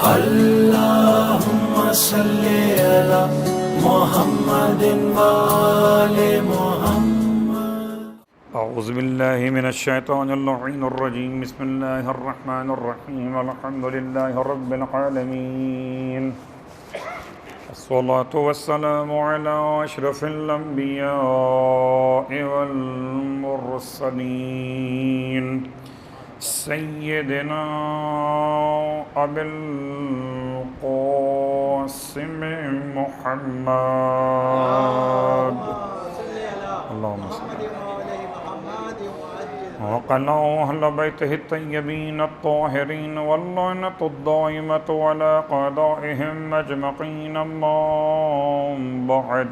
اللهم صل على محمد وآل محمد. اعوذ باللہ من الشیطان اللعین الرجیم. بسم اللہ الرحمن الرحیم. الحمد للہ رب العالمین. الصلاة والسلام على اشرف الانبیاء والمرسلین سیدنا ابی القاسم محمد اللهم صل وقنعوا أهل بيته الطيبين الطاهرين واللعنة الدائمة على قضائهم أجمعين. أما بعد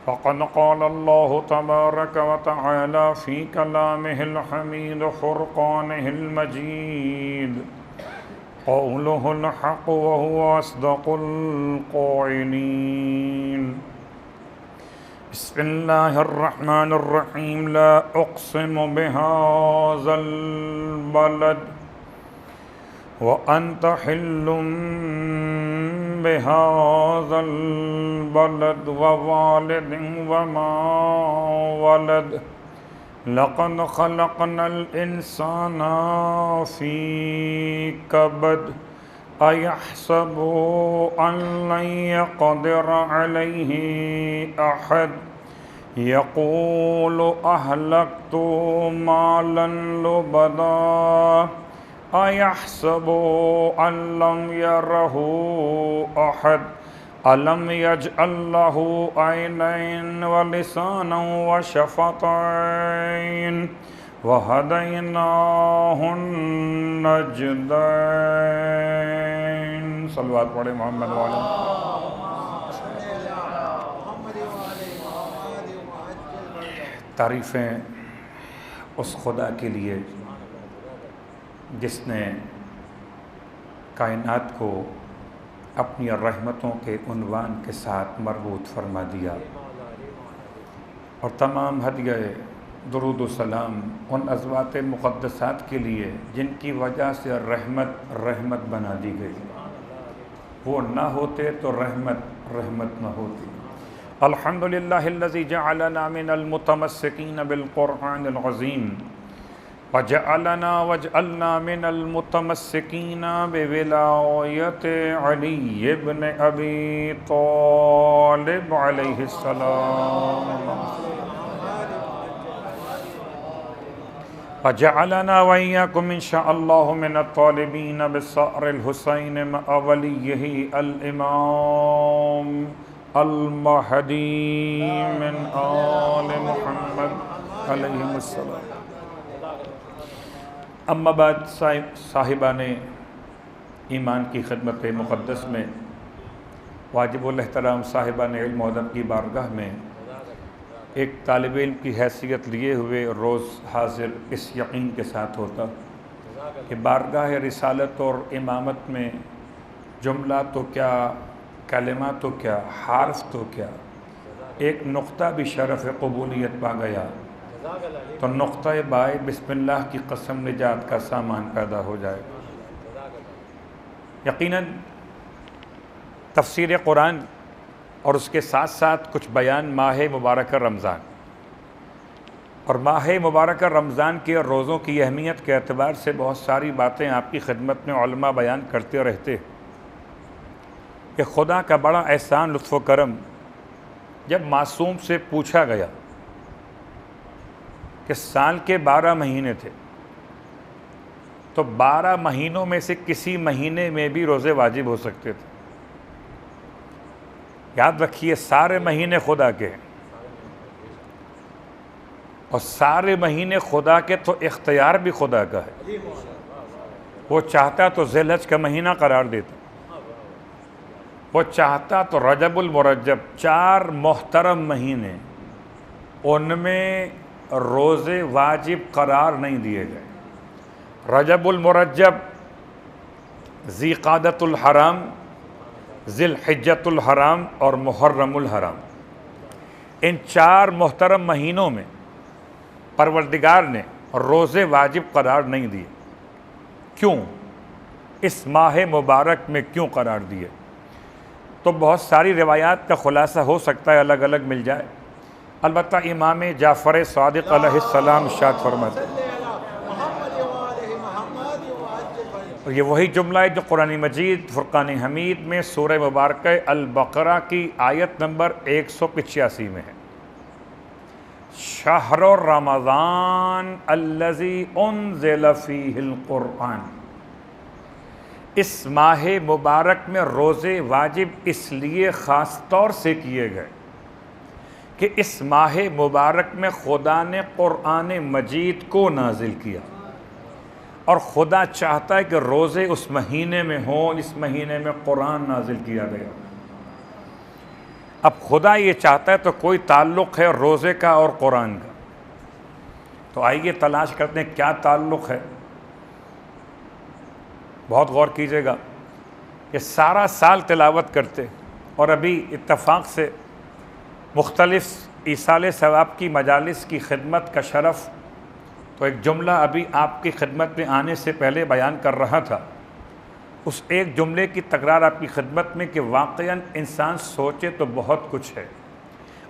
فقد قال الله تبارك وتعالى في كلامه الحميد فرقانه المجيد قوله الحق وهو أصدق القائلين. بسم الله الرحمن الرحيم. لا أقسم بهذا البلد وأنت حل بهذا البلد ووالد وما ولد لقد خلقنا الإنسان في كبد أيحسب أن لن يقدر عليه أحد يقول أهلكت مالا لبدا أيحسب أن لم يره أحد ألم يجعل له عينين ولسانا وشفتين وهديناه النجدين. صلوات پڑھے محمد وعلى تعریفیں اس خدا کے لیے جس نے کائنات کو اپنی رحمتوں کے عنوان کے ساتھ مربوط فرما دیا، اور تمام ہدیہ درود و سلام ان ازواج مقدسات کے لیے جن کی وجہ سے رحمت بنا دی گئی. وہ نہ ہوتے تو رحمت نہ ہوتی. الحمدللہ الذی جعلنا من المتمسکین بالقرآن العظیم وجعلنا من المتمسکین بولایت علی ابن ابی طالب علیہ السلام. وجعلنا وإياكم إن شاء الله من الطالبين بثأر الحسين مع وليه الإمام المهدي من آل محمد علیہم السلام. اما بعد صاحبان ایمان کی خدمت مقدس میں واجب الاحترام صاحبان علم و ادب کی بارگاہ میں ایک طالب علم کی حیثیت لیے ہوئے روز حاضر اس یقین کے ساتھ ہوتا کہ بارگاہ رسالت اور امامت میں جملہ تو کیا، کلمہ تو کیا، حرف تو کیا، ایک نقطہ بھی شرف قبولیت پا گیا تو نقطہ بائے بسم اللہ کی قسم نجات کا سامان پیدا ہو جائے. یقیناً تفسیر قرآن اور اس کے ساتھ ساتھ کچھ بیان ماہ مبارکہ رمضان اور ماہ مبارکہ رمضان کے روزوں کی اہمیت کے اعتبار سے بہت ساری باتیں آپ کی خدمت میں علماء بیان کرتے رہتے کہ خدا کا بڑا احسان لطف و کرم جب معصوم سے پوچھا گیا کہ سال کے 12 مہینے تھے تو 12 مہینوں میں سے کسی مہینے میں بھی روزے واجب ہو سکتے تھے. یاد رکھیے سارے مہینے خدا کے ہیں اور سارے مہینے خدا کے تو اختیار بھی خدا کا ہے. وہ چاہتا تو ذی الحج کا مہینہ قرار دیتا، وہ چاہتا تو رجب المرجب 4 محترم مہینے ان میں روزے واجب قرار نہیں دیے گئے. رجب المرجب، ذی قعدۃ الحرام، ذی الحجۃ الحرام اور محرم الحرام، ان 4 محترم مہینوں میں پروردگار نے روزے واجب قرار نہیں دیے. کیوں؟ اس ماہ مبارک میں کیوں قرار دیے؟ تو بہت ساری روایات کا خلاصہ ہو سکتا ہے الگ الگ مل جائے، البتہ امام جعفر صادق علیہ السلام ارشاد فرماتے ہیں، اور یہ وہی جملہ ہے جو قرآن مجید فرقان حمید میں سورہ مبارکہ البقرہ کی آیت نمبر 185 میں ہے، شہر رمضان الذی انزل فیہ القرآن۔ اس ماہ مبارک میں روزے واجب اس لیے خاص طور سے کیے گئے کہ اس ماہ مبارک میں خدا نے قرآن مجید کو نازل کیا، اور خدا چاہتا ہے کہ روزے اس مہینے میں ہوں، اس مہینے میں قرآن نازل کیا گیا۔ اب خدا یہ چاہتا ہے تو کوئی تعلق ہے روزے کا اور قرآن کا، تو آئیے تلاش کرتے ہیں کیا تعلق ہے۔ بہت غور کیجیے گا کہ سارا سال تلاوت کرتے، اور ابھی اتفاق سے مختلف ایصال ثواب کی مجالس کی خدمت کا شرف، تو ایک جملہ ابھی آپ کی خدمت میں آنے سے پہلے بیان کر رہا تھا، اس ایک جملے کی تکرار آپ کی خدمت میں کہ واقعاً انسان سوچے تو بہت کچھ ہے،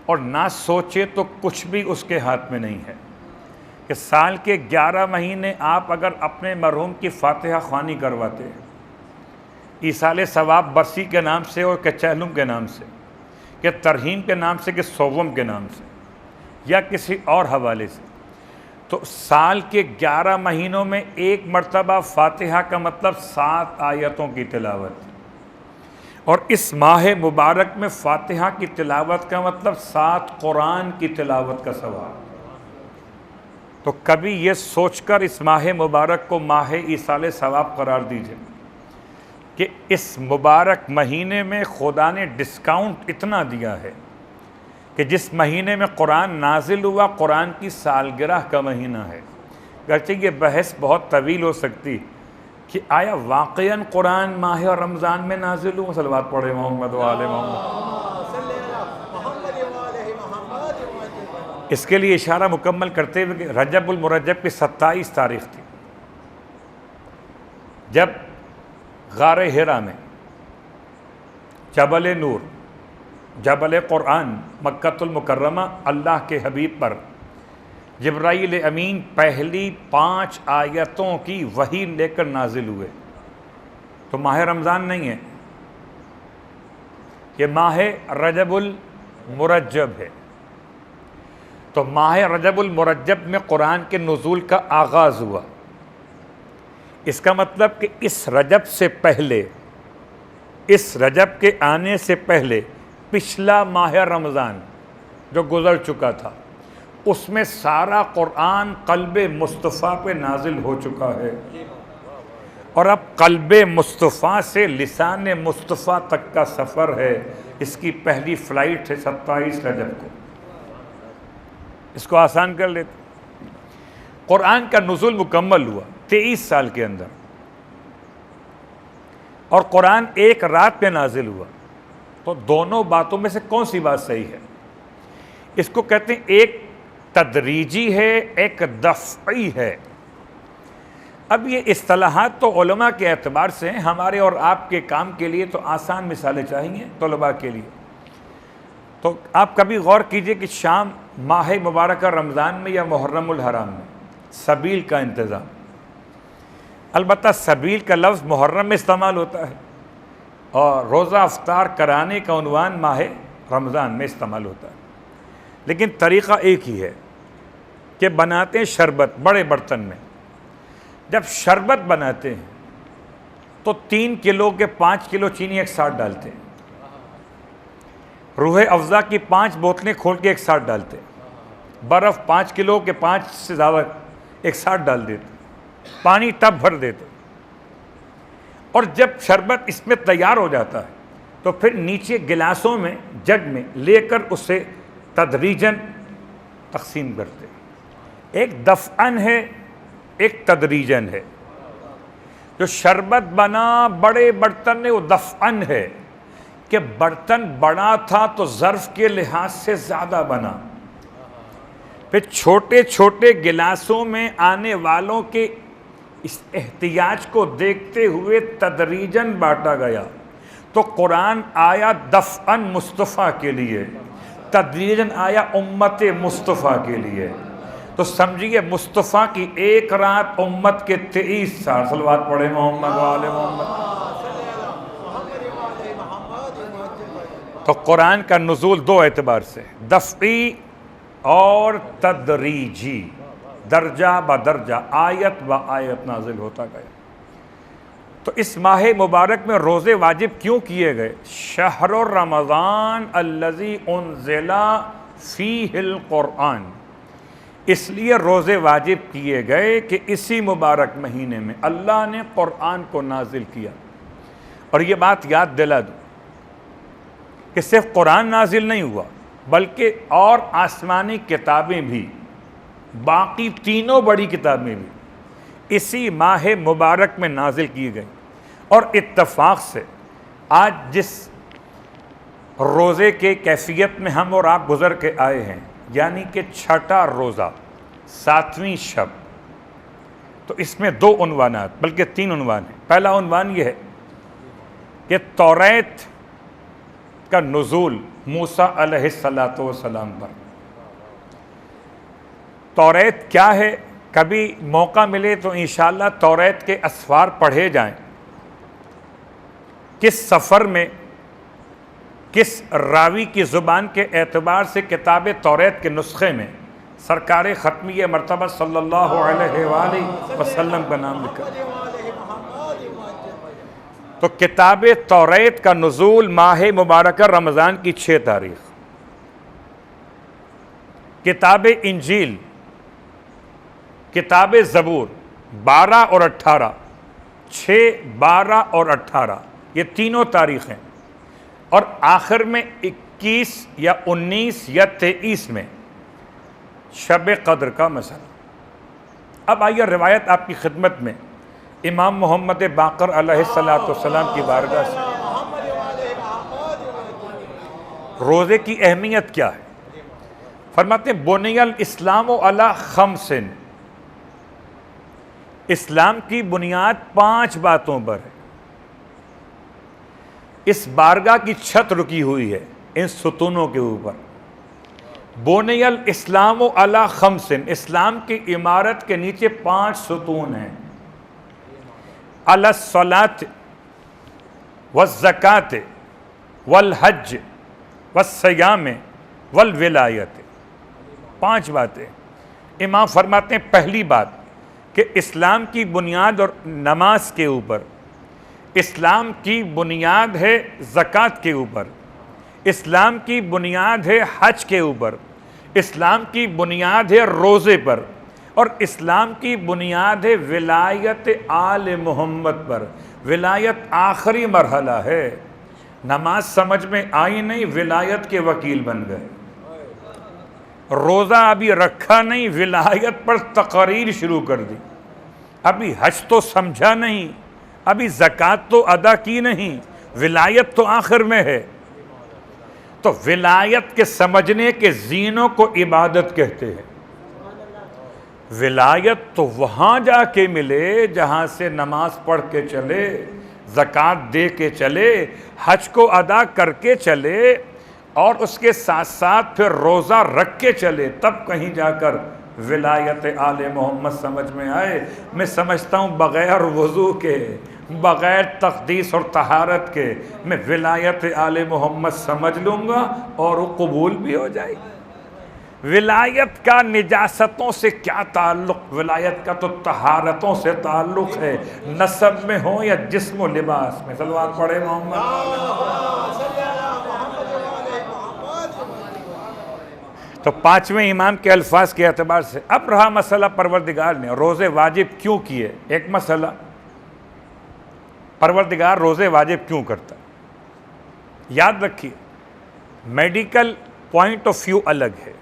اور نہ سوچے تو کچھ بھی اس کے ہاتھ میں نہیں ہے، کہ سال کے 11 مہینے آپ اگر اپنے مرحوم کی فاتحہ خوانی کرواتے ہیں، ایصال ثواب برسی کے نام سے اور کہ چہلم کے نام سے، کہ ترہیم کے نام سے، کہ صوم کے نام سے، یا کسی اور حوالے سے، تو سال کے 11 مہینوں میں ایک مرتبہ فاتحہ کا مطلب 7 آیتوں کی تلاوت، اور اس ماہ مبارک میں فاتحہ کی تلاوت کا مطلب 7 قرآن کی تلاوت کا ثواب۔ تو کبھی یہ سوچ کر اس ماہ مبارک کو ماہ ایصال ثواب قرار دیجئے کہ اس مبارک مہینے میں خدا نے ڈسکاؤنٹ اتنا دیا ہے کہ جس مہینے میں قرآن نازل ہوا، قرآن کی سالگرہ کا مہینہ ہے۔ گرچہ یہ بحث بہت طویل ہو سکتی کہ آیا واقعاً قرآن ماہ رمضان میں نازل ہوا؟ صلوات پڑھے محمد و آل محمد۔ اس کے لیے اشارہ مکمل کرتے ہوئے کہ رجب المرجب کی 27 تاریخ تھی، جب غار حرا میں جبل نور، جبل قرآن، مکۃ المکرمہ، اللہ کے حبیب پر جبرائیل امین پہلی 5 آیتوں کی وحی لے کر نازل ہوئے۔ تو ماہ رمضان نہیں ہے، یہ ماہ رجب المرجب ہے۔ تو ماہ رجب المرجب میں قرآن کے نزول کا آغاز ہوا۔ اس کا مطلب کہ اس رجب سے پہلے، اس رجب کے آنے سے پہلے پچھلا ماہ رمضان جو گزر چکا تھا، اس میں سارا قرآن قلب مصطفیٰ پہ نازل ہو چکا ہے، اور اب قلب مصطفیٰ سے لسان مصطفیٰ تک کا سفر ہے۔ اس کی پہلی فلائٹ ہے 27 رجب کو۔ اس کو آسان کر لیتے، قرآن کا نزول مکمل ہوا 23 سال کے اندر، اور قرآن ایک رات پہ نازل ہوا۔ تو دونوں باتوں میں سے کون سی بات صحیح ہے؟ اس کو کہتے ہیں ایک تدریجی ہے، ایک دفعی ہے۔ اب یہ اصطلاحات تو علماء کے اعتبار سے ہیں، ہمارے اور آپ کے کام کے لیے تو آسان مثالیں چاہیے طلباء کے لیے۔ تو آپ کبھی غور کیجئے کہ شام ماہ مبارکہ رمضان میں یا محرم الحرام میں سبیل کا انتظام، البتہ سبیل کا لفظ محرم میں استعمال ہوتا ہے، اور روزہ افطار کرانے کا عنوان ماہ رمضان میں استعمال ہوتا ہے، لیکن طریقہ ایک ہی ہے کہ بناتے ہیں شربت بڑے برتن میں۔ جب شربت بناتے ہیں تو 3 کلو کے 5 کلو چینی ایک ساتھ ڈالتے ہیں، روح افزا کی 5 بوتلیں کھول کے ایک ساتھ ڈالتے ہیں، برف 5 کلو کے 5 سے زیادہ ایک ساتھ ڈال دیتے، پانی ٹب بھر دیتے، اور جب شربت اس میں تیار ہو جاتا ہے تو پھر نیچے گلاسوں میں، جگ میں لے کر اسے تدریجاً تقسیم کرتے ہیں۔ ایک دفعاً ہے، ایک تدریجاً ہے۔ جو شربت بنا بڑے برتن میں وہ دفعاً ہے کہ برتن بڑا تھا تو ظرف کے لحاظ سے زیادہ بنا، پھر چھوٹے چھوٹے گلاسوں میں آنے والوں کے اس احتیاج کو دیکھتے ہوئے تدریجاً بانٹا گیا. تو قرآن آیا دفعاً مصطفیٰ کے لیے، تدریجاً آیا امت مصطفیٰ کے لیے. تو سمجھیے مصطفیٰ کی ایک رات امت کے 23 سال. صلوات پڑھے محمد وآل محمد. تو قرآن کا نزول دو اعتبار سے، دفعی اور تدریجی، درجہ بدرجہ، آیت با آیت نازل ہوتا گیا. تو اس ماہ مبارک میں روزے واجب کیوں کیے گئے؟ شہر رمضان الذی انزل فیہ القرآن، اس لیے روزے واجب کیے گئے کہ اسی مبارک مہینے میں اللہ نے قرآن کو نازل کیا. اور یہ بات یاد دلا دوں کہ صرف قرآن نازل نہیں ہوا بلکہ اور آسمانی کتابیں بھی، باقی تینوں بڑی کتابیں بھی اسی ماہ مبارک میں نازل کی گئیں. اور اتفاق سے آج جس روزے کے کیفیت میں ہم اور آپ گزر کے آئے ہیں، یعنی کہ چھٹا روزہ، 7ویں شب، تو اس میں 2 عنوانات بلکہ 3 عنوان ہیں. پہلا عنوان یہ ہے کہ توریت کا نزول موسیٰ علیہ السلام پر. توریت کیا ہے؟ کبھی موقع ملے تو انشاءاللہ توریت کے اسفار پڑھے جائیں. کس سفر میں، کس راوی کی زبان کے اعتبار سے کتاب توریت کے نسخے میں سرکار ختمیہ مرتبہ صلی اللہ علیہ وآلہ وسلم کا نام لکھا. تو کتاب توریت کا نزول ماہ مبارکہ رمضان کی 6 تاریخ. کتاب انجیل، کتاب زبور 12 اور 18، 6، 12 اور 18 یہ تینوں تاریخیں. اور آخر میں 21 یا 19 یا 23 میں شب قدر کا مسئلہ. اب آئیے روایت آپ کی خدمت میں امام محمد باقر علیہ السلام کی بارگاہ سے. روزے کی اہمیت کیا ہے؟ فرماتے ہیں بنی الاسلام علی 5، اسلام کی بنیاد 5 باتوں پر ہے. اس بارگاہ کی چھت رکی ہوئی ہے ان ستونوں کے اوپر. بنی الاسلام علی 5، اسلام کی عمارت کے نیچے 5 ستون ہیں. علی الصلاۃ والزکاۃ والحج والصیام والولایت، 5 باتیں. امام فرماتے ہیں پہلی بات کہ اسلام کی بنیاد اور نماز کے اوپر، اسلام کی بنیاد ہے زکوٰۃ کے اوپر، اسلام کی بنیاد ہے حج کے اوپر، اسلام کی بنیاد ہے روزے پر، اور اسلام کی بنیاد ہے ولایت آل محمد پر. ولایت آخری مرحلہ ہے. نماز سمجھ میں آئی نہیں، ولایت کے وکیل بن گئے. روزہ ابھی رکھا نہیں، ولایت پر تقریر شروع کر دی. ابھی حج تو سمجھا نہیں، ابھی زکوٰۃ تو ادا کی نہیں، ولایت تو آخر میں ہے. تو ولایت کے سمجھنے کے زینوں کو عبادت کہتے ہیں. ولایت تو وہاں جا کے ملے جہاں سے نماز پڑھ کے چلے، زکوٰۃ دے کے چلے، حج کو ادا کر کے چلے، اور اس کے ساتھ ساتھ پھر روزہ رکھ کے چلے، تب کہیں جا کر ولایت آل محمد سمجھ میں آئے. میں سمجھتا ہوں بغیر وضو کے، بغیر تقدیس اور طہارت کے میں ولایت آل محمد سمجھ لوں گا اور وہ قبول بھی ہو جائے گی. ولایت کا نجاستوں سے کیا تعلق؟ ولایت کا تو طہارتوں سے تعلق ہے، نسب میں ہو یا جسم و لباس میں. صلوات پڑھے محمد. تو 5ویں امام کے الفاظ کے اعتبار سے اب رہا مسئلہ پروردگار نے روزے واجب کیوں کیے. ایک مسئلہ پروردگار روزے واجب کیوں کرتا. یاد رکھیے میڈیکل پوائنٹ آف ویو الگ ہے،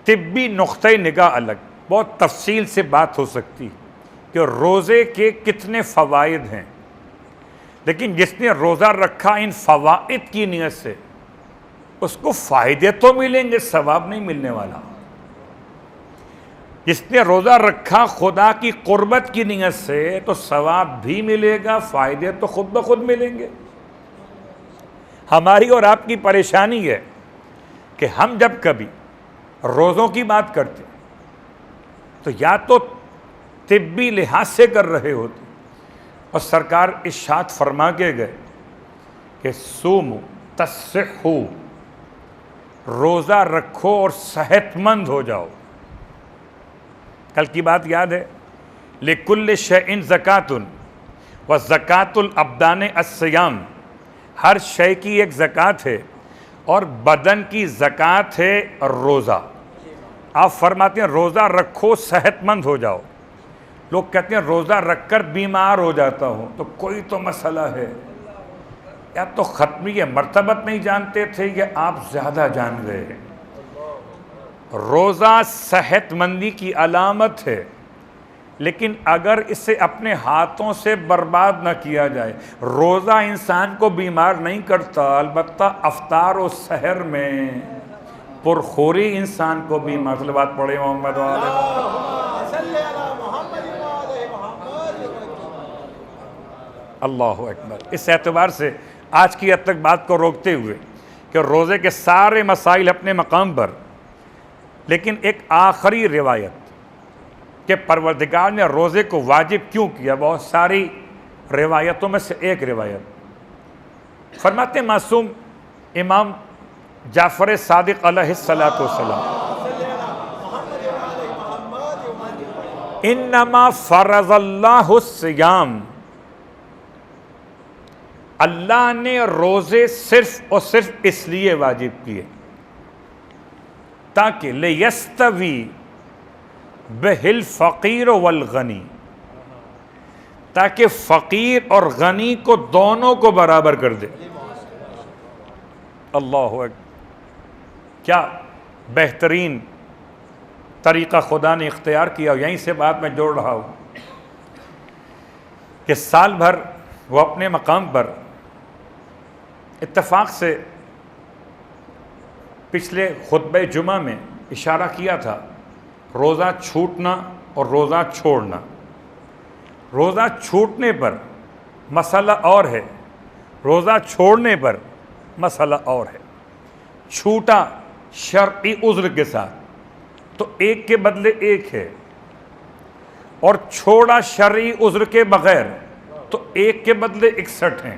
طبی نقطۂ نگاہ الگ. بہت تفصیل سے بات ہو سکتی کہ روزے کے کتنے فوائد ہیں، لیکن جس نے روزہ رکھا ان فوائد کی نیت سے اس کو فائدے تو ملیں گے، ثواب نہیں ملنے والا. جس نے روزہ رکھا خدا کی قربت کی نیت سے تو ثواب بھی ملے گا، فائدے تو خود بخود ملیں گے۔ ہماری اور آپ کی پریشانی ہے کہ ہم جب کبھی روزوں کی بات کرتے تو یا تو طبی لحاظ سے کر رہے ہوتے، اور سرکار ارشاد فرما کے گئے کہ سومو تصحو، روزہ رکھو اور صحت مند ہو جاؤ۔ کل کی بات یاد ہے، لِكُلِّ شَيْءٍ زَكَاتٌ وَزَكَاتُ الْأَبْدَانِ الصِّيَامُ، ہر شے کی ایک زکوٰۃ ہے اور بدن کی زکوٰۃ ہے روزہ۔ آپ فرماتے ہیں روزہ رکھو صحت مند ہو جاؤ۔ لوگ کہتے ہیں روزہ رکھ کر بیمار ہو جاتا ہوں، تو کوئی تو مسئلہ ہے، یا تو ختمی مرتبت نہیں جانتے تھے یا آپ زیادہ جان گئے ہیں۔ روزہ صحت مندی کی علامت ہے، لیکن اگر اسے اپنے ہاتھوں سے برباد نہ کیا جائے، روزہ انسان کو بیمار نہیں کرتا، البتہ افطار و سحر میں پرخوری انسان کو بیمار۔ صلوات پڑھے محمد و آل اللہ اکبر۔ اس اعتبار سے آج کی حد تک بات کو روکتے ہوئے کہ روزے کے سارے مسائل اپنے مقام پر، لیکن ایک آخری روایت کہ پروردگار نے روزے کو واجب کیوں کیا، بہت ساری روایتوں میں سے ایک روایت فرماتے معصوم امام جعفر صادق علیہ السلام، انما فرض اللہ الصیام، اللہ نے روزے صرف اور صرف اس لیے واجب کیے تاکہ لیستوی بہ الفقیر والغنی، تاکہ فقیر اور غنی کو دونوں کو برابر کر دے۔ اللہ اکبر، کیا بہترین طریقہ خدا نے اختیار کیا۔ یہیں سے بات میں جوڑ رہا ہوں کہ سال بھر وہ اپنے مقام پر اتفاق سے پچھلے خطبہ جمعہ میں اشارہ کیا تھا، روزہ چھوٹنا اور روزہ چھوڑنا۔ روزہ چھوٹنے پر مسئلہ اور ہے، روزہ چھوڑنے پر مسئلہ اور ہے۔ چھوٹا شرعی عذر کے ساتھ تو ایک کے بدلے ایک ہے، اور چھوڑا شرعی عذر کے بغیر تو ایک کے بدلے 61 ہیں،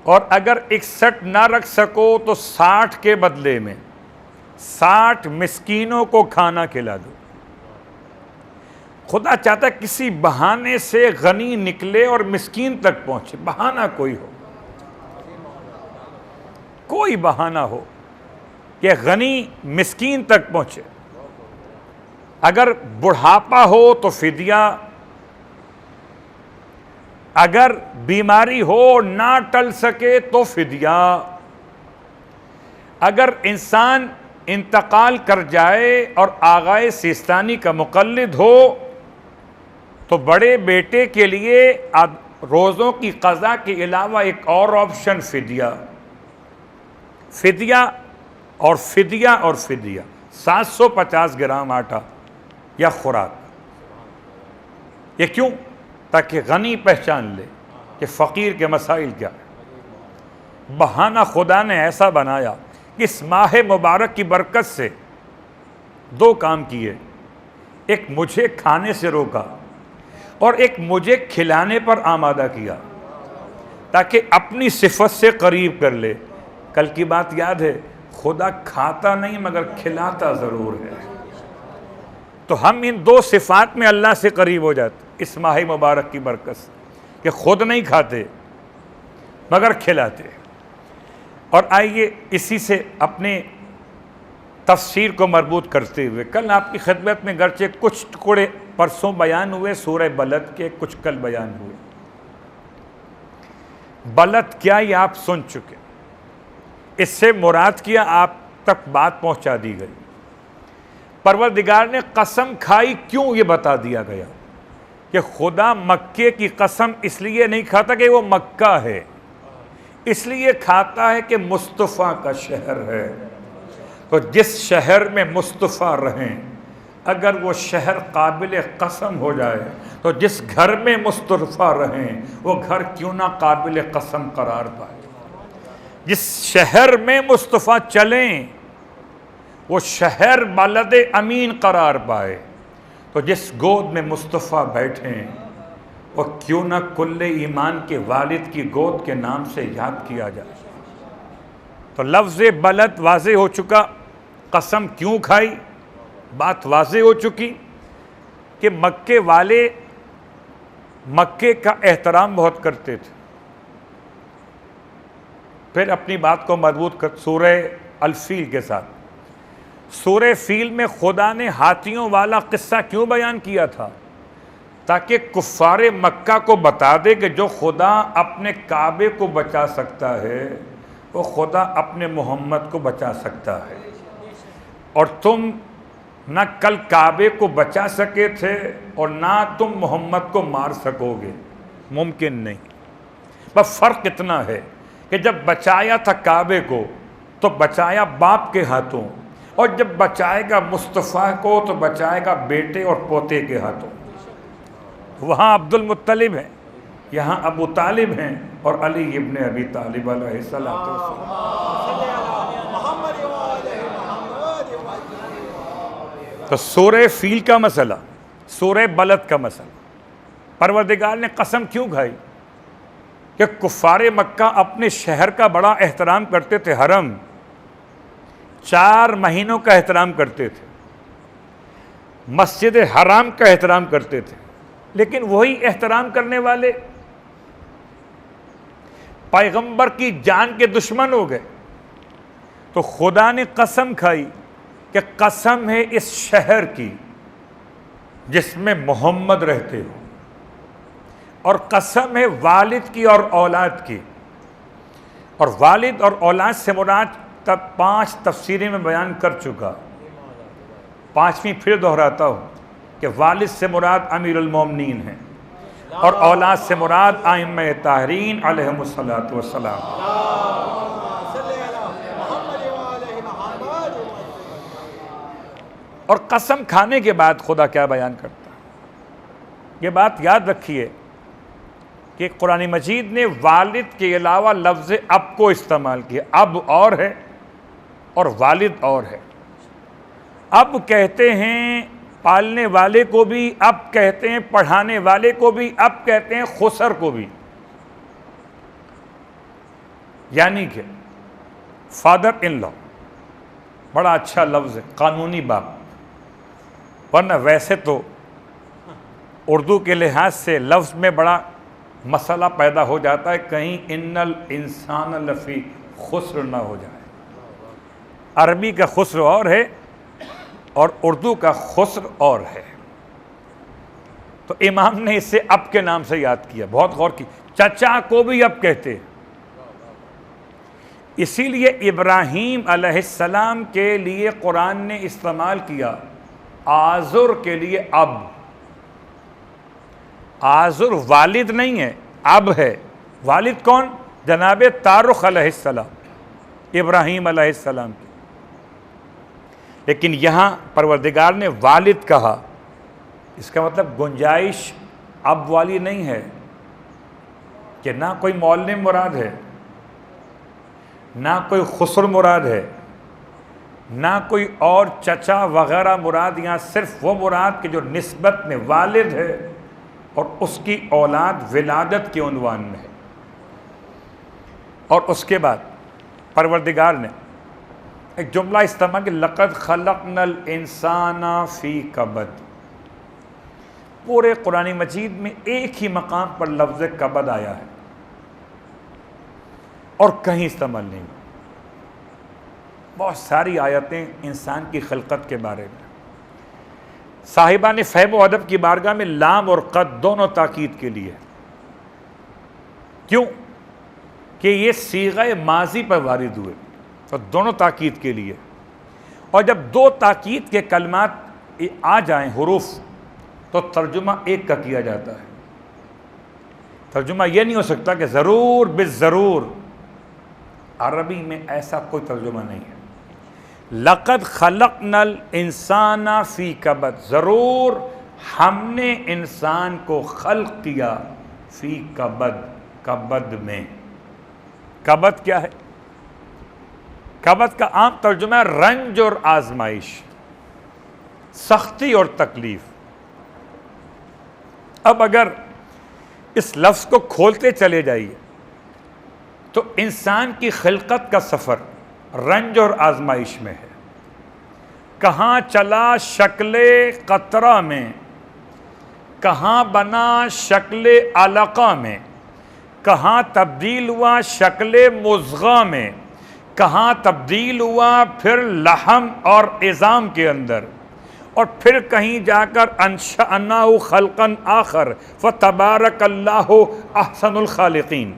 اور اگر 61 نہ رکھ سکو تو 60 کے بدلے میں 60 مسکینوں کو کھانا کھلا دو۔ خدا چاہتا ہے کسی بہانے سے غنی نکلے اور مسکین تک پہنچے، بہانہ کوئی ہو، کوئی بہانہ ہو کہ غنی مسکین تک پہنچے۔ اگر بڑھاپا ہو تو فدیہ، اگر بیماری ہو نہ ٹل سکے تو فدیہ، اگر انسان انتقال کر جائے اور آغائے سیستانی کا مقلد ہو تو بڑے بیٹے کے لیے روزوں کی قضا کے علاوہ ایک اور آپشن فدیہ، فدیہ اور فدیہ اور فدیہ، 750 گرام آٹا یا خوراک۔ یہ کیوں؟ تاکہ غنی پہچان لے کہ فقیر کے مسائل کیا ہے۔ بہانہ خدا نے ایسا بنایا کہ اس ماہ مبارک کی برکت سے دو کام کیے، ایک مجھے کھانے سے روکا اور ایک مجھے کھلانے پر آمادہ کیا تاکہ اپنی صفت سے قریب کر لے۔ کل کی بات یاد ہے، خدا کھاتا نہیں مگر کھلاتا ضرور ہے۔ تو ہم ان دو صفات میں اللہ سے قریب ہو جاتے اس ماہ مبارک کی برکت سے، کہ خود نہیں کھاتے مگر کھلاتے۔ اور آئیے اسی سے اپنے تفسیر کو مربوط کرتے ہوئے، کل آپ کی خدمت میں گرچہ کچھ ٹکڑے پرسوں بیان ہوئے سورہ بلد کے، کچھ کل بیان ہوئے۔ بلد کیا یہ آپ سن چکے، اس سے مراد کیا آپ تک بات پہنچا دی گئی۔ پروردگار نے قسم کھائی کیوں یہ بتا دیا گیا کہ خدا مکے کی قسم اس لیے نہیں کھاتا کہ وہ مکہ ہے، اس لیے کھاتا ہے کہ مصطفیٰ کا شہر ہے۔ تو جس شہر میں مصطفیٰ رہیں اگر وہ شہر قابل قسم ہو جائے تو جس گھر میں مصطفیٰ رہیں وہ گھر کیوں نہ قابل قسم قرار پائے۔ جس شہر میں مصطفیٰ چلیں وہ شہر بلد امین قرار پائے، تو جس گود میں مصطفیٰ بیٹھیں وہ کیوں نہ کل ایمان کے والد کی گود کے نام سے یاد کیا جائے۔ تو لفظ بلد واضح ہو چکا، قسم کیوں کھائی بات واضح ہو چکی کہ مکے والے مکے کا احترام بہت کرتے تھے۔ پھر اپنی بات کو مضبوط کر سورہ الفیل کے ساتھ، سورہ فیل میں خدا نے ہاتھیوں والا قصہ کیوں بیان کیا تھا؟ تاکہ کفار مکہ کو بتا دے کہ جو خدا اپنے کعبے کو بچا سکتا ہے وہ خدا اپنے محمد کو بچا سکتا ہے، اور تم نہ کل کعبے کو بچا سکے تھے اور نہ تم محمد کو مار سکو گے، ممکن نہیں۔ بس فرق اتنا ہے کہ جب بچایا تھا کعبے کو تو بچایا باپ کے ہاتھوں، اور جب بچائے گا مصطفیٰ کو تو بچائے گا بیٹے اور پوتے کے ہاتھوں۔ وہاں عبد المطلب ہیں، یہاں ابو طالب ہیں، اور علی ابن ابی طالب علیہ السلام۔ تو سورہ فیل کا مسئلہ، سورہ بلد کا مسئلہ، پروردگار نے قسم کیوں کھائی کہ کفار مکہ اپنے شہر کا بڑا احترام کرتے تھے، حرم 4 مہینوں کا احترام کرتے تھے، مسجد حرام کا احترام کرتے تھے، لیکن وہی احترام کرنے والے پیغمبر کی جان کے دشمن ہو گئے۔ تو خدا نے قسم کھائی کہ قسم ہے اس شہر کی جس میں محمد رہتے ہو، اور قسم ہے والد کی اور اولاد کی، اور والد اور اولاد سے مراد 5 تفسیریں میں بیان کر چکا، 5ویں پھر دہراتا ہوں کہ والد سے مراد امیر المومنین ہیں، اور اولاد سے مراد ائمہ طاہرین علیہم الصلاۃ والسلام۔ اور قسم کھانے کے بعد خدا کیا بیان کرتا ہے؟ یہ بات یاد رکھیے کہ قرآن مجید نے والد کے علاوہ لفظ اب کو استعمال کیا۔ اب اور ہے اور والد اور ہے۔ اب کہتے ہیں پالنے والے کو بھی، اب کہتے ہیں پڑھانے والے کو بھی، اب کہتے ہیں خسر کو بھی، یعنی کہ فادر ان لا بڑا اچھا لفظ ہے قانونی باپ، ورنہ ویسے تو اردو کے لحاظ سے لفظ میں بڑا مسئلہ پیدا ہو جاتا ہے، کہیں ان الانسان لفی خسر نہ ہو جائے۔ عربی کا خسر اور ہے اور اردو کا خسر اور ہے، تو امام نے اسے اب کے نام سے یاد کیا، بہت غور کی۔ چچا کو بھی اب کہتے، اسی لیے ابراہیم علیہ السلام کے لیے قرآن نے استعمال کیا آزر کے لیے اب۔ آزر والد نہیں ہے، اب ہے۔ والد کون؟ جناب طارق علیہ السلام، ابراہیم علیہ السلام کی۔ لیکن یہاں پروردگار نے والد کہا، اس کا مطلب گنجائش اب والی نہیں ہے کہ نہ کوئی معلم مراد ہے، نہ کوئی خسر مراد ہے، نہ کوئی اور چچا وغیرہ مراد، یہاں صرف وہ مراد کہ جو نسبت میں والد ہے اور اس کی اولاد ولادت کے عنوان میں ہے۔ اور اس کے بعد پروردگار نے ایک جملہ استعمال کہ لقد خلقنا الانسان فی کبد۔ پورے قرآن مجید میں ایک ہی مقام پر لفظ کبد آیا ہے اور کہیں استعمال نہیں۔ بہت ساری آیتیں انسان کی خلقت کے بارے میں۔ صاحبان فہم و ادب کی بارگاہ میں لام اور قد دونوں تاکید کے لیے، کیوں کہ یہ صیغہ ماضی پر وارد ہوئے، تو دونوں تاکید کے لیے۔ اور جب 2 تاکید کے کلمات آ جائیں حروف تو ترجمہ ایک کا کیا جاتا ہے۔ ترجمہ یہ نہیں ہو سکتا کہ ضرور بالضرور، عربی میں ایسا کوئی ترجمہ نہیں ہے۔ لقد خلقنا الانسان فی کبد، ضرور ہم نے انسان کو خلق کیا فی کبد، کبد میں۔ کبد کیا ہے؟ کبد کا عام ترجمہ ہے رنج اور آزمائش، سختی اور تکلیف۔ اب اگر اس لفظ کو کھولتے چلے جائیے تو انسان کی خلقت کا سفر رنج اور آزمائش میں ہے۔ کہاں چلا شکل قطرہ میں، کہاں بنا شکل علقہ میں، کہاں تبدیل ہوا شکل مضغہ میں، کہاں تبدیل ہوا پھر لحم اور عظام کے اندر، اور پھر کہیں جا کر انشأناه خلقا آخر فتبارک اللہ احسن الخالقین۔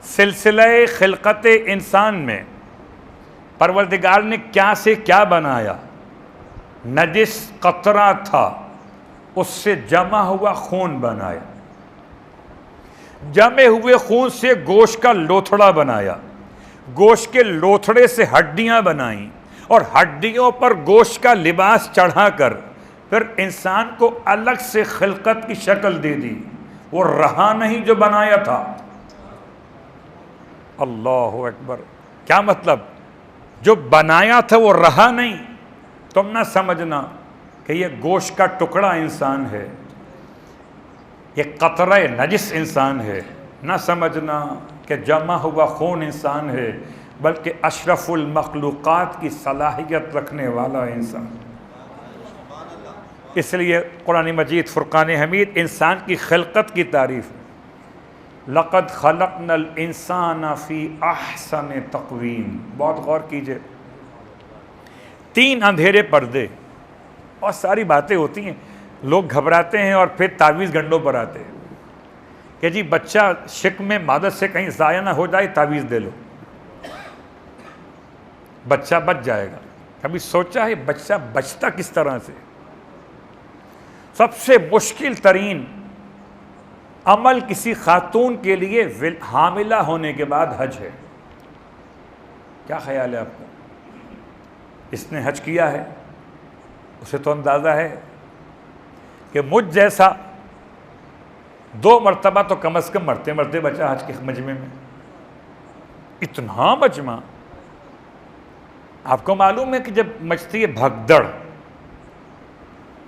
سلسلہ خلقت انسان میں پروردگار نے کیا سے کیا بنایا؟ نجس قطرہ تھا، اس سے جمع ہوا خون بنایا، جمے ہوئے خون سے گوشت کا لوتھڑا بنایا، گوشت کے لوتھڑے سے ہڈیاں بنائیں، اور ہڈیوں پر گوشت کا لباس چڑھا کر پھر انسان کو الگ سے خلقت کی شکل دے دی۔ وہ رہا نہیں جو بنایا تھا۔ اللہ اکبر! کیا مطلب؟ جو بنایا تھا وہ رہا نہیں۔ تم نہ سمجھنا کہ یہ گوشت کا ٹکڑا انسان ہے، یہ قطرہ نجس انسان ہے، نہ سمجھنا کہ جمع ہوا خون انسان ہے، بلکہ اشرف المخلوقات کی صلاحیت رکھنے والا انسان۔ اس لیے قرآن مجید فرقان حمید انسان کی خلقت کی تعریف ہے۔ لقد خلقنا الانسان فی احسن تقویم۔ بہت غور کیجئے، 3 اندھیرے پردے، اور ساری باتیں ہوتی ہیں، لوگ گھبراتے ہیں اور پھر تعویذ گنڈوں پر آتے ہیں کہ جی بچہ شک میں مادت سے کہیں ضائع نہ ہو جائے، تعویذ دے لو، بچہ بچ جائے گا۔ کبھی سوچا ہے بچہ بچتا کس طرح سے؟ سب سے مشکل ترین عمل کسی خاتون کے لیے حاملہ ہونے کے بعد حج ہے۔ کیا خیال ہے آپ کا؟ اس نے حج کیا ہے، اسے تو اندازہ ہے کہ مجھ جیسا 2 مرتبہ تو کم از کم مرتے مرتے بچا حج کے مجمع میں۔ اتنا مجمع! آپ کو معلوم ہے کہ جب مچتی ہے بھگدڑ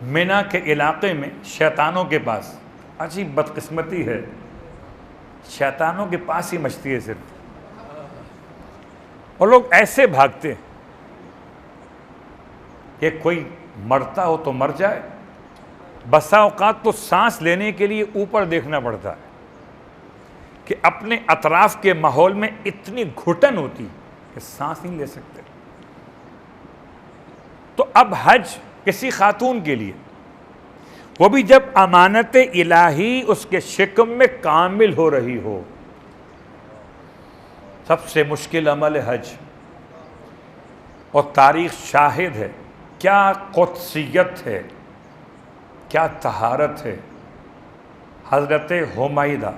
مینا کے علاقے میں شیطانوں کے پاس، عجیب بدقسمتی ہے، شیطانوں کے پاس ہی مچتی ہے صرف، اور لوگ ایسے بھاگتے کہ کوئی مرتا ہو تو مر جائے، بسا اوقات تو سانس لینے کے لیے اوپر دیکھنا پڑتا ہے کہ اپنے اطراف کے ماحول میں اتنی گھٹن ہوتی کہ سانس نہیں لے سکتے۔ تو اب حج کسی خاتون کے لیے، وہ بھی جب امانت الہی اس کے شکم میں کامل ہو رہی ہو، سب سے مشکل عمل ہے حج، اور تاریخ شاہد ہے کیا قدسیت ہے، کیا طہارت ہے۔ حضرت حمیدہ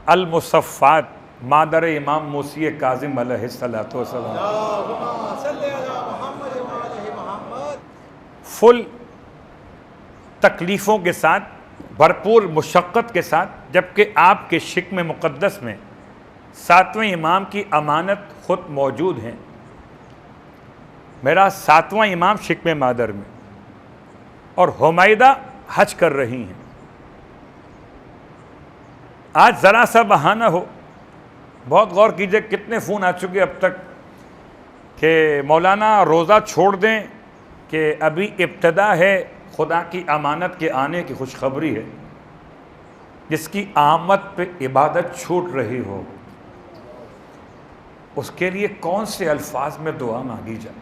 المصفات مادر امام موسی کاظم علیہ السلام، فل تکلیفوں کے ساتھ، بھرپور مشقت کے ساتھ، جبکہ آپ کے شکم مقدس میں 7ویں امام کی امانت خود موجود ہیں۔ میرا 7واں امام شکم مادر میں، اور حمیدہ حج کر رہی ہیں۔ آج ذرا سا بہانہ ہو، بہت غور کیجئے کتنے فون آ چکے اب تک کہ مولانا روزہ چھوڑ دیں کہ ابھی ابتدا ہے، خدا کی امانت کے آنے کی خوشخبری ہے، جس کی آمد پہ عبادت چھوٹ رہی ہو، اس کے لیے کون سے الفاظ میں دعا مانگی جائے؟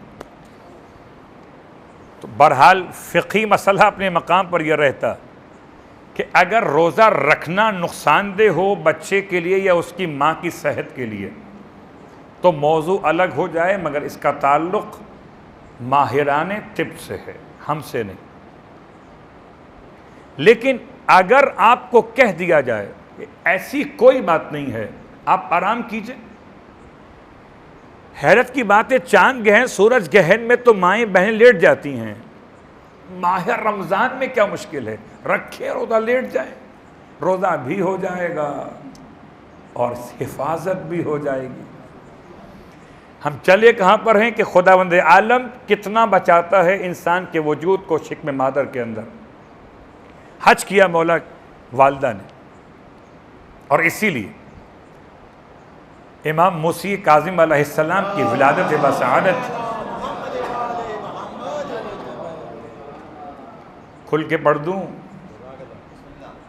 تو بہرحال فقہی مسئلہ اپنے مقام پر یہ رہتا کہ اگر روزہ رکھنا نقصان دہ ہو بچے کے لیے یا اس کی ماں کی صحت کے لیے تو موضوع الگ ہو جائے، مگر اس کا تعلق ماہران طب سے ہے، ہم سے نہیں۔ لیکن اگر آپ کو کہہ دیا جائے کہ ایسی کوئی بات نہیں ہے، آپ آرام کیجئے، حیرت کی بات ہے، چاند گہن سورج گہن میں تو مائیں بہنیں لیٹ جاتی ہیں، ماہ رمضان میں کیا مشکل ہے؟ رکھے روزہ، لیٹ جائیں، روزہ بھی ہو جائے گا اور حفاظت بھی ہو جائے گی۔ ہم چلے کہاں پر ہیں کہ خداوند عالم کتنا بچاتا ہے انسان کے وجود کو شکم مادر کے اندر۔ حج کیا مولا والدہ نے، اور اسی لیے امام موسی کاظم علیہ السلام کی ولادت بسعادت کھل کے پڑھ دوں،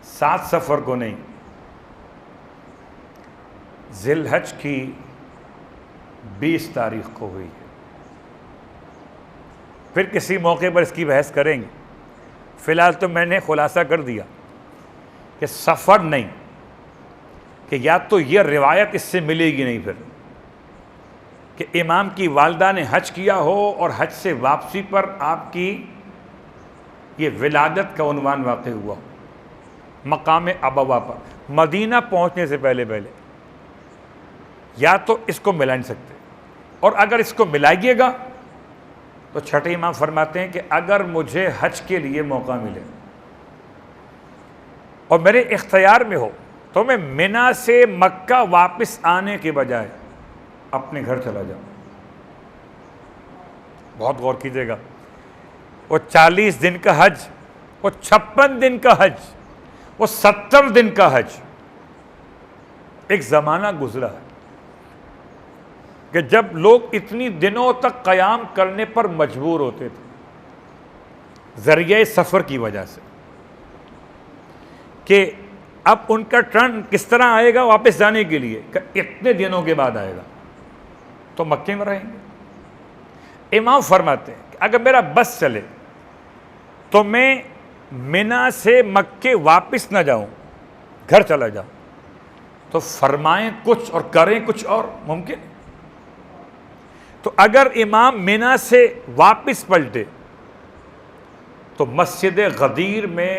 7 سفر کو نہیں، ذی الحج کی 20 تاریخ کو ہوئی ہے۔ پھر کسی موقع پر اس کی بحث کریں گے، فی الحال تو میں نے خلاصہ کر دیا کہ سفر نہیں، کہ یا تو یہ روایت اس سے ملے گی نہیں پھر کہ امام کی والدہ نے حج کیا ہو اور حج سے واپسی پر آپ کی یہ ولادت کا عنوان واقع ہوا ہو مقام ابوا پر، مدینہ پہنچنے سے پہلے یا تو اس کو ملا نہیں سکتے، اور اگر اس کو ملائیے گا تو چھٹے امام فرماتے ہیں کہ اگر مجھے حج کے لیے موقع ملے اور میرے اختیار میں ہو تو میں منا سے مکہ واپس آنے کے بجائے اپنے گھر چلا جاؤں۔ بہت غور کیجیے گا، وہ 40 دن کا حج، وہ 56 دن کا حج، وہ 70 دن کا حج، ایک زمانہ گزرا ہے کہ جب لوگ اتنی دنوں تک قیام کرنے پر مجبور ہوتے تھے ذریعہ سفر کی وجہ سے، کہ اب ان کا ٹرن کس طرح آئے گا واپس جانے کے لیے، کہ اتنے دنوں کے بعد آئے گا تو مکے میں رہیں گے۔ امام فرماتے ہیں کہ اگر میرا بس چلے تو میں منا سے مکے واپس نہ جاؤں، گھر چلا جاؤں، تو فرمائیں کچھ اور کریں کچھ اور ممکن ہے۔ تو اگر امام منا سے واپس پلٹے تو مسجد غدیر میں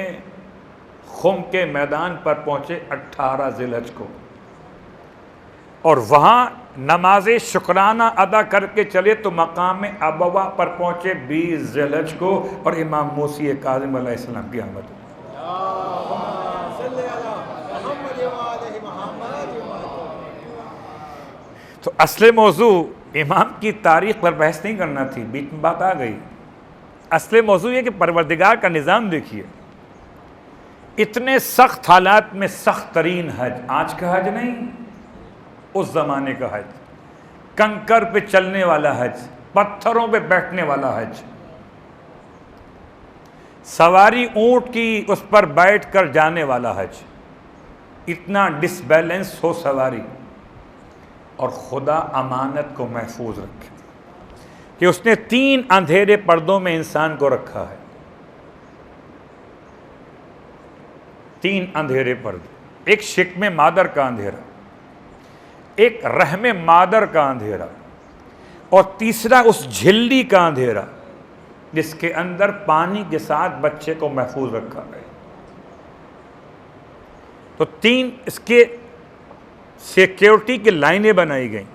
خم کے میدان پر پہنچے 18 ذی الحج کو، اور وہاں نماز شکرانہ ادا کر کے چلے تو مقام ابوا پر پہنچے 20 ذی الحج کو، اور امام موسی کاظم علیہ السلام کی آمد ہوئی۔ تو اصل موضوع امام کی تاریخ پر بحث نہیں کرنا تھی، بیچ میں بات آ گئی۔ اصل موضوع یہ کہ پروردگار کا نظام دیکھیے، اتنے سخت حالات میں سخت ترین حج، آج کا حج نہیں، اس زمانے کا حج، کنکر پہ چلنے والا حج، پتھروں پہ بیٹھنے والا حج، سواری اونٹ کی اس پر بیٹھ کر جانے والا حج، اتنا ڈس بیلنس ہو سواری، اور خدا امانت کو محفوظ رکھے کہ اس نے 3 اندھیرے پردوں میں انسان کو رکھا ہے، 3 اندھیرے پردے، ایک شکم مادر کا اندھیرا، ایک رحم مادر کا اندھیرا، اور تیسرا اس جھلی کا اندھیرا جس کے اندر پانی کے ساتھ بچے کو محفوظ رکھا گیا۔ تو 3 اس کے سیکیورٹی کی لائنیں بنائی گئیں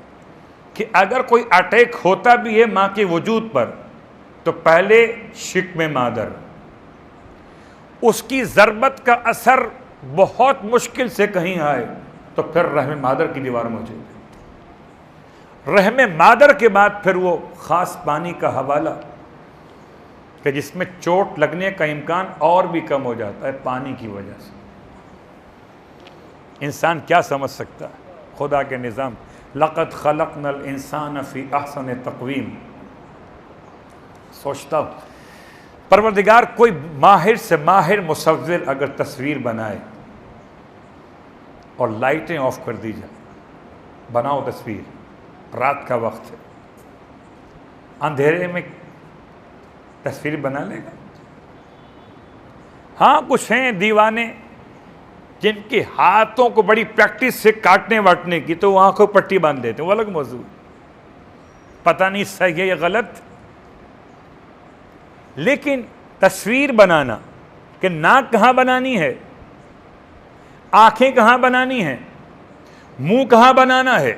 کہ اگر کوئی اٹیک ہوتا بھی ہے ماں کے وجود پر تو پہلے شکم مادر، اس کی ضربت کا اثر بہت مشکل سے کہیں آئے تو پھر رحم مادر کی دیوار موجود ہے، رحم مادر کے بعد پھر وہ خاص پانی کا حوالہ کہ جس میں چوٹ لگنے کا امکان اور بھی کم ہو جاتا ہے پانی کی وجہ سے۔ انسان کیا سمجھ سکتا ہے خدا کے نظام؟ لقد خلقنا الانسان فی احسن تقویم۔ سوچتا ہوں پروردگار کوئی ماہر سے ماہر مصور اگر تصویر بنائے اور لائٹیں آف کر دی جائیں، بناؤ تصویر، رات کا وقت ہے، اندھیرے میں تصویر بنا لے گا؟ ہاں کچھ ہیں دیوانے جن کے ہاتھوں کو بڑی پریکٹس سے کاٹنے واٹنے کی تو وہ آنکھوں پٹی باندھ دیتے ہیں، وہ الگ موضوع، پتہ نہیں صحیح ہے یا غلط، لیکن تصویر بنانا کہ ناک کہاں بنانی ہے، آنکھیں کہاں بنانی ہیں، منہ کہاں بنانا ہے،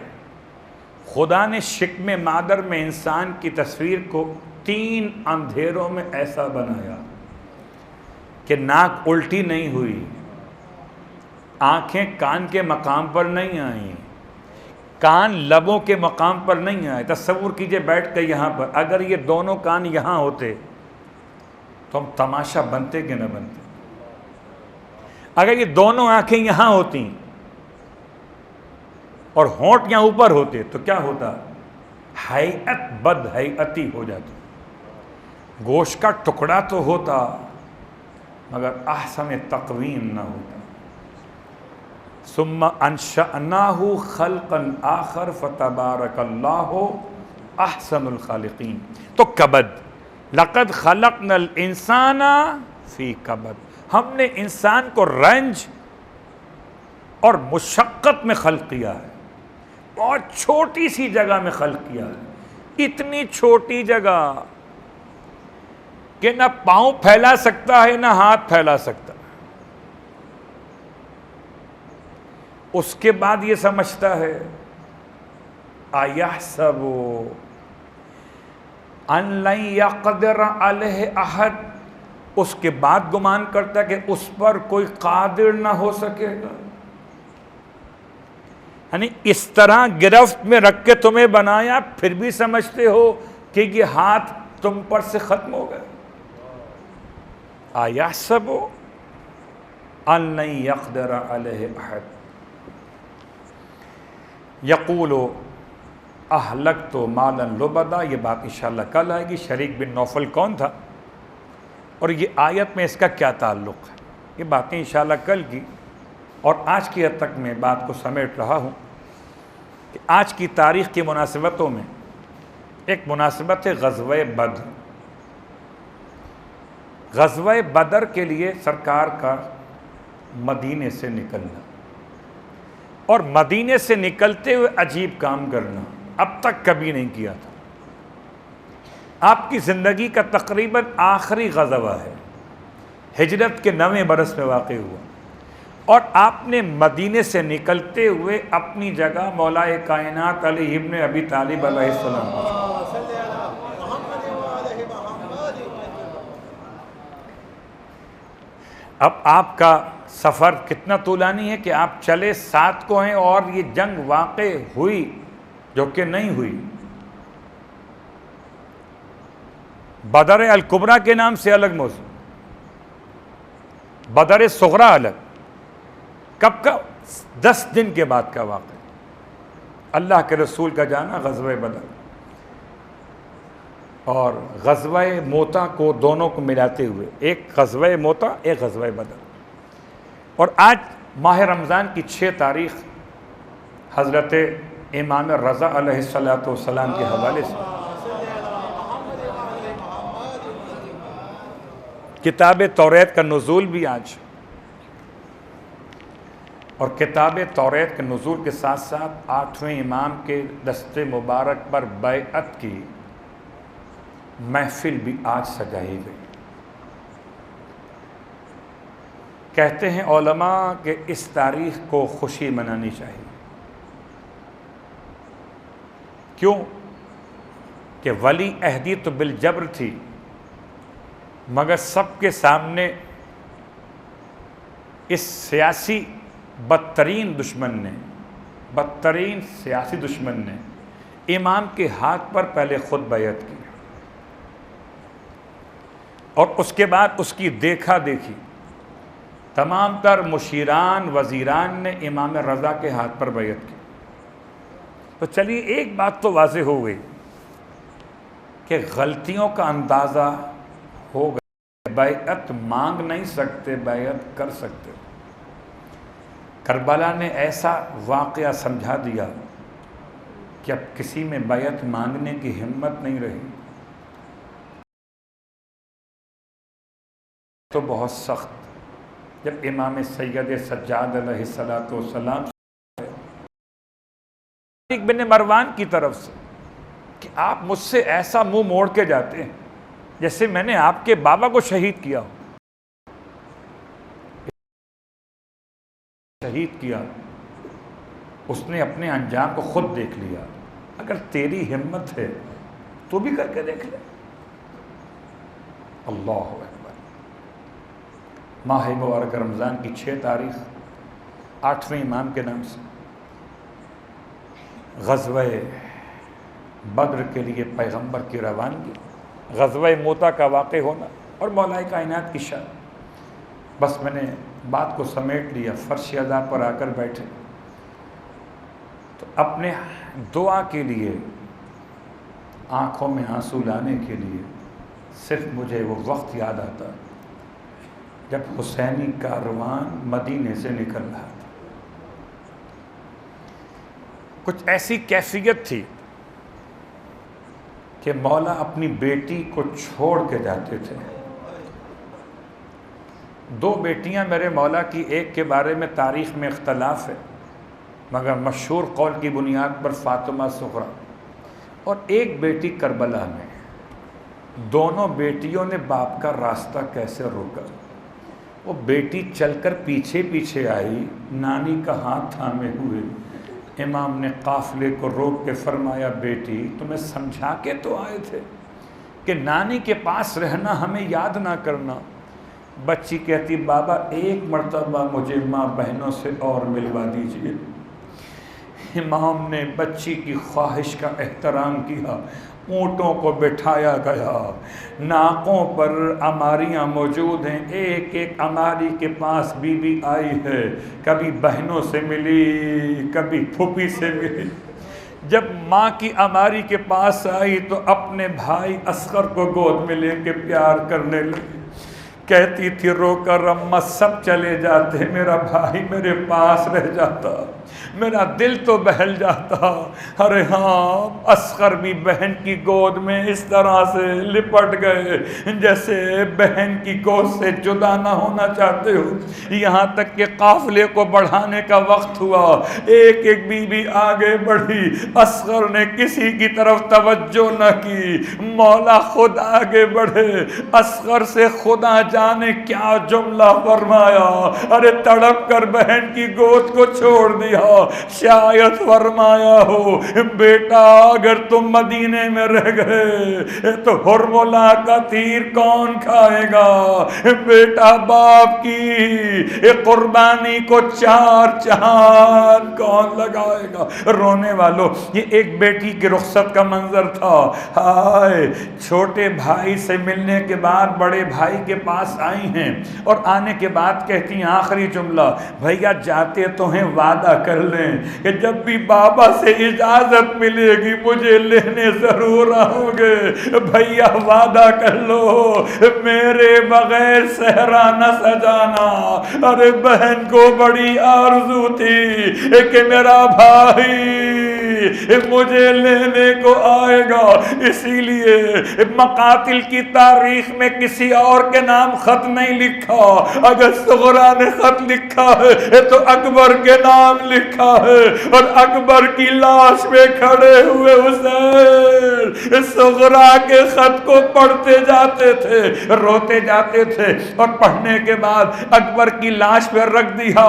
خدا نے شکم مادر میں انسان کی تصویر کو 3 اندھیروں میں ایسا بنایا کہ ناک الٹی نہیں ہوئی، آنکھیں کان کے مقام پر نہیں آئیں، کان لبوں کے مقام پر نہیں آئے۔ تصور کیجئے بیٹھ کے یہاں پر اگر یہ دونوں کان یہاں ہوتے تو ہم تماشا بنتے کہ نہ بنتے؟ اگر یہ دونوں آنکھیں یہاں ہوتی اور ہونٹ یہاں اوپر ہوتے تو کیا ہوتا؟ ہیئت بد ہیئتی ہو جاتی، گوشت کا ٹکڑا تو ہوتا مگر احسن تقویم نہ ہوتا۔ ثم انشأناہ خلقا آخر فتبارک اللہ احسن الخالقین۔ تو کبد، لقد خلقنا الانسان فی کبد، ہم نے انسان کو رنج اور مشقت میں خلق کیا ہے، بہت چھوٹی سی جگہ میں خلق کیا ہے، اتنی چھوٹی جگہ کہ نہ پاؤں پھیلا سکتا ہے نہ ہاتھ پھیلا سکتا، اس کے بعد یہ سمجھتا ہے اَيَحْسَبُ أَن لَّن يَقْدِرَ عَلَيْهِ أَحَدٌ، اس کے بعد گمان کرتا ہے کہ اس پر کوئی قادر نہ ہو سکے گا۔ یعنی اس طرح گرفت میں رکھ کے تمہیں بنایا، پھر بھی سمجھتے ہو کہ یہ ہاتھ تم پر سے ختم ہو گئے۔ اَيَحْسَبُ أَن لَّن يَقْدِرَ عَلَيْهِ أَحَدٌ یقول اہلکت مالا لبدا، یہ بات انشاءاللہ کل آئے گی۔ شریک بن نوفل کون تھا اور یہ آیت میں اس کا کیا تعلق ہے، یہ باتیں انشاءاللہ کل کی، اور آج کی حد تک میں بات کو سمیٹ رہا ہوں کہ آج کی تاریخ کی مناسبتوں میں ایک مناسبت ہے غزوہ بدر۔ غزوہ بدر کے لیے سرکار کا مدینے سے نکلنا اور مدینے سے نکلتے ہوئے عجیب کام کرنا اب تک کبھی نہیں کیا تھا۔ آپ کی زندگی کا تقریباً آخری غزوہ ہے، ہجرت کے 9ویں برس میں واقع ہوا، اور آپ نے مدینے سے نکلتے ہوئے اپنی جگہ مولا کائنات علی ابن ابی طالب علیہ السلام کو چھوڑا۔ اب آپ کا سفر کتنا طولانی ہے کہ آپ چلے 7 کو ہیں اور یہ جنگ واقع ہوئی جو کہ نہیں ہوئی۔ بدر الکبریٰ کے نام سے الگ موضوع، بدر صغریٰ الگ۔ کب کا؟ 10 دن کے بعد کا واقعہ، اللہ کے رسول کا جانا غزوہ بدر اور غزوہ موتا کو دونوں کو ملاتے ہوئے، ایک غزوہ موتا ایک غزوہ بدر۔ اور آج ماہ رمضان کی 6 تاریخ حضرت امام رضا علیہ السلام کے حوالے سے کتاب توریت کا نزول بھی آج، اور کتاب توریت کے نزول کے ساتھ ساتھ 8ویں امام کے دست مبارک پر بیعت کی محفل بھی آج سجائی گئی۔ کہتے ہیں علماء کہ اس تاریخ کو خوشی منانی چاہیے۔ کیوں؟ کہ ولی عہدی تو بالجبر تھی، مگر سب کے سامنے اس سیاسی بدترین سیاسی دشمن نے امام کے ہاتھ پر پہلے خود بیعت کی، اور اس کے بعد اس کی دیکھا دیکھی تمام تر مشیران وزیران نے امام رضا کے ہاتھ پر بیعت کی۔ تو چلیے ایک بات تو واضح ہو گئی کہ غلطیوں کا اندازہ ہو گیا، بیعت مانگ نہیں سکتے، بیعت کر سکتے۔ کربلا نے ایسا واقعہ سمجھا دیا کہ اب کسی میں بیعت مانگنے کی ہمت نہیں رہی۔ تو بہت سخت جب امام سید سجاد علیہ السلام بن مروان کی طرف سے کہ آپ مجھ سے ایسا منہ موڑ کے جاتے ہیں جیسے میں نے آپ کے بابا کو شہید کیا ہو۔ شہید کیا، اس نے اپنے انجام کو خود دیکھ لیا، اگر تیری ہمت ہے تو بھی کر کے دیکھ لے۔ اللہ اکبر۔ ماہ مبارک رمضان کی 6 تاریخ 8ویں امام کے نام سے غزوہ بدر کے لیے پیغمبر کی روانگی، غزوہ موتا کا واقع ہونا اور مولا کائنات کی شان۔ بس میں نے بات کو سمیٹ لیا، فرش ادا پر آ کر بیٹھے تو اپنے دعا کے لیے آنکھوں میں آنسو لانے کے لیے صرف مجھے وہ وقت یاد آتا جب حسینی کاروان مدینے سے نکل رہا تھا۔ کچھ ایسی کیفیت تھی کہ مولا اپنی بیٹی کو چھوڑ کے جاتے تھے۔ 2 بیٹیاں میرے مولا کی، ایک کے بارے میں تاریخ میں اختلاف ہے مگر مشہور قول کی بنیاد پر فاطمہ صغریٰ، اور ایک بیٹی کربلا میں۔ دونوں بیٹیوں نے باپ کا راستہ کیسے روکا؟ وہ بیٹی چل کر پیچھے پیچھے آئی، نانی کا ہاتھ تھامے ہوئے امام نے قافلے کو روک کے فرمایا، بیٹی تمہیں سمجھا کے تو آئے تھے کہ نانی کے پاس رہنا، ہمیں یاد نہ کرنا۔ بچی کہتی، بابا ایک مرتبہ مجھے ماں بہنوں سے اور ملوا دیجیے۔ امام نے بچی کی خواہش کا احترام کیا، اونٹوں کو بٹھایا گیا، ناقوں پر اماریاں موجود ہیں، ایک ایک اماری کے پاس بی بی آئی ہے، کبھی بہنوں سے ملی، کبھی پھوپھی سے ملی۔ جب ماں کی اماری کے پاس آئی تو اپنے بھائی اصغر کو گود میں لے کے پیار کرنے لگی۔ کہتی تھی رو کر، اماں سب چلے جاتے، میرا بھائی میرے پاس رہ جاتا، میرا دل تو بہل جاتا۔ ارے ہاں، اصغر بھی بہن کی گود میں اس طرح سے لپٹ گئے جیسے بہن کی گود سے جدا نہ ہونا چاہتے ہو۔ یہاں تک کہ قافلے کو بڑھانے کا وقت ہوا، ایک ایک بی بی آگے بڑھی، اصغر نے کسی کی طرف توجہ نہ کی، مولا خود آگے بڑھے، اصغر سے خدا جانے کیا جملہ فرمایا، ارے تڑپ کر بہن کی گود کو چھوڑ دیا۔ شاید فرمایا ہو، بیٹا اگر تم مدینے میں رہ گئے تو ہرملا کا تیر کون کھائے گا؟ بیٹا باپ کی قربانی کو 4 چاند کون لگائے گا؟ رونے والوں، یہ ایک بیٹی کی رخصت کا منظر تھا۔ ہائے، چھوٹے بھائی سے ملنے کے بعد بڑے بھائی کے پاس آئی ہیں اور آنے کے بعد کہتی ہیں آخری جملہ، بھیا جاتے تو ہیں، وعدہ کر لیں کہ جب بھی بابا سے اجازت ملے گی مجھے لینے ضرور آؤ گے۔ بھیا وعدہ کر لو میرے بغیر صحرا نہ سجانا۔ ارے بہن کو بڑی آرزو تھی کہ میرا بھائی مجھے لینے کو آئے گا، اسی لیے مقاتل کی تاریخ میں کسی اور کے نام خط نہیں لکھا، اگر صغریٰ نے خط لکھا ہے تو اکبر کے نام لکھا ہے، اور اکبر کی لاش میں کھڑے ہوئے حسین صغریٰ کے خط کو پڑھتے جاتے تھے، روتے جاتے تھے، اور پڑھنے کے بعد اکبر کی لاش پہ رکھ دیا۔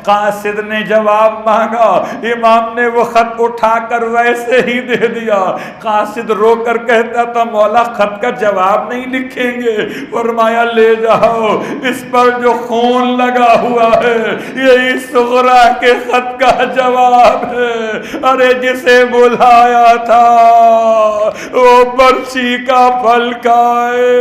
قاصد نے جواب مانگا، امام نے وہ خط اٹھا کر ویسے ہی دے دیا۔ قاصد رو کر کہتا تھا، مولا خط کا جواب نہیں لکھیں گے؟ فرمایا لے جاؤ، اس پر جو خون لگا ہوا ہے یہی صغریٰ کے خط کا جواب ہے۔ ارے جسے بلایا تھا وہ برچی کا پھل کھائے۔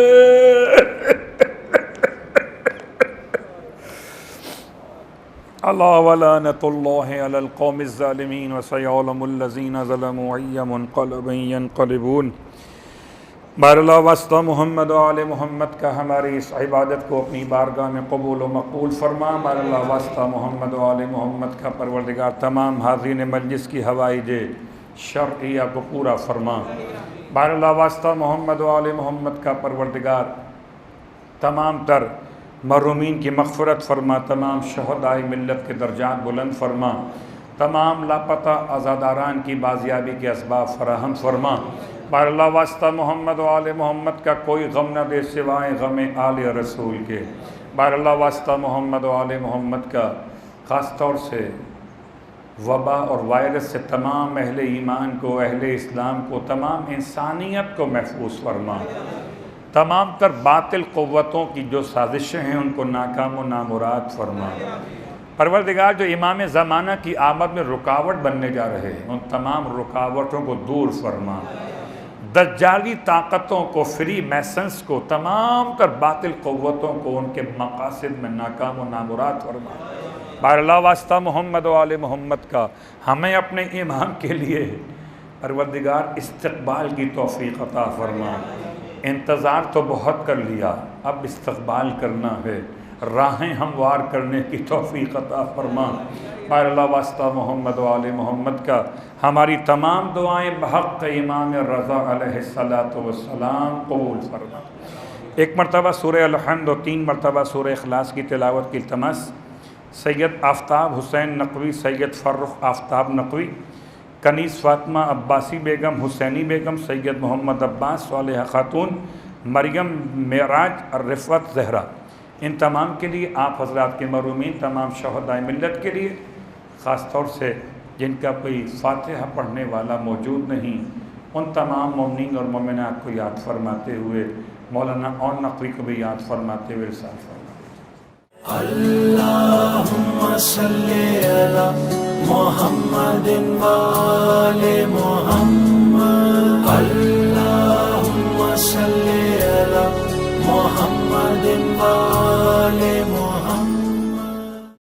اللہ ولعنۃ اللہ علی القوم الظالمین وسیعلم الذین ظلموا ای منقلب ینقلبون۔ بار اللہ واسطہ محمد و آل محمد کا ہماری اس عبادت کو اپنی بارگاہ میں قبول و مقبول فرما۔ بار اللہ واسطہ محمد و آل محمد کا پروردگار تمام حاضرین مجلس کی حوائج شرعیہ کو پورا فرما۔ بار اللہ واسطہ محمد و آل محمد کا پروردگار تمام تر محرومین کی مغفرت فرما، تمام شہدائے ملت کے درجات بلند فرما، تمام لاپتہ عزاداران کی بازیابی کے اسباب فراہم فرما۔ بار اللہ واسطہ محمد و آل محمد کا کوئی غم نہ دے سوائے غم آل رسول کے۔ بار اللہ واسطہ محمد و آل محمد کا خاص طور سے وبا اور وائرس سے تمام اہل ایمان کو، اہل اسلام کو، تمام انسانیت کو محفوظ فرما۔ تمام تر باطل قوتوں کی جو سازشیں ہیں ان کو ناکام و نامراد فرما۔ پروردگار جو امام زمانہ کی آمد میں رکاوٹ بننے جا رہے ہیں ان تمام رکاوٹوں کو دور فرما۔ دجالی طاقتوں کو، فری میسنز کو، تمام تر باطل قوتوں کو ان کے مقاصد میں ناکام و نامراد فرما۔ بار اللہ واسطہ محمد و آل محمد کا ہمیں اپنے ایمان کے لیے پروردگار استقبال کی توفیق عطا فرما۔ انتظار تو بہت کر لیا، اب استقبال کرنا ہے، راہیں ہموار کرنے کی توفیق عطا فرما۔ بار اللہ واسطہ محمد و آل محمد کا ہماری تمام دعائیں بحق امام رضا علیہ السلام قبول فرما۔ ایک مرتبہ سورہ الحمد و 3 مرتبہ سورہ اخلاص کی تلاوت کی التماس۔ سید آفتاب حسین نقوی، سید فرخ آفتاب نقوی، کنیز فاطمہ عباسی بیگم، حسینی بیگم، سید محمد عباس، صالحہ خاتون، مریم معراج اور رفعت زہرا، ان تمام کے لیے، آپ حضرات کے مرحومین تمام شہدائے ملت کے لیے، خاص طور سے جن کا کوئی فاتحہ پڑھنے والا موجود نہیں، ان تمام مومنین اور مومنات کو یاد فرماتے ہوئے مولانا اور نقوی کو بھی یاد فرماتے ہوئے ارسال فرماتے۔ اللہم صلی علی محمد و آل محمد۔